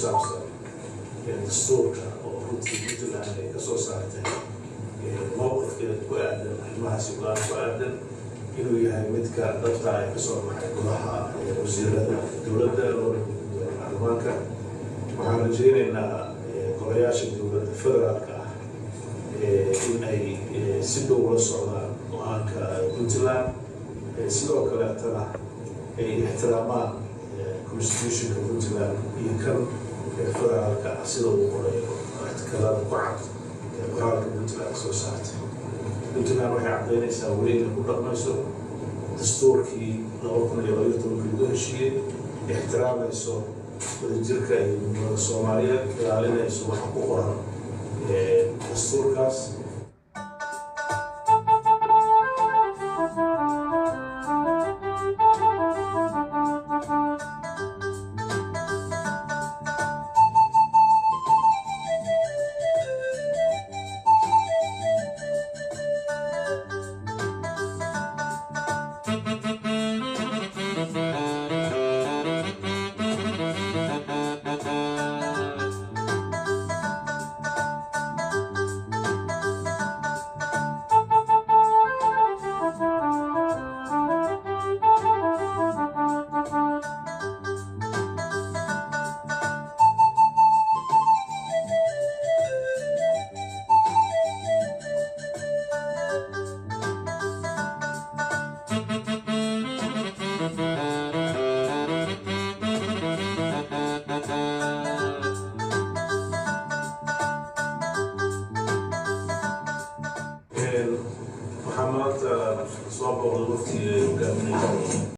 saabsan dastuurka oo runtii Puntland ay ka soo saartay mowqifkeeda ku aadan arrimahaasi go'aan ku aadan inuu yahay midka dhabta ay ka soo baxay golaha wasiirada dowladda loo gudbiyay baarlamaanka. waxaan rajaynaynaa golayaasha dowladda federaalka ah in ay si dhow ula socdaan go'aanka Puntland sidoo kaleetana ay ixtiraamaan constitutionka Puntland iyo kan federaalka sida uu qorayo artikalada ku cad qoraalka Puntland soo saartay. Puntland waxay caddaynaysaa weli inay ku dhaqmayso dastuurkii 2012 lagu heshiiyey, ixtiraamayso wadajirka iyo midnimada Soomaaliyeed, ilaalinayso waxa ku qoran dastuurkaas.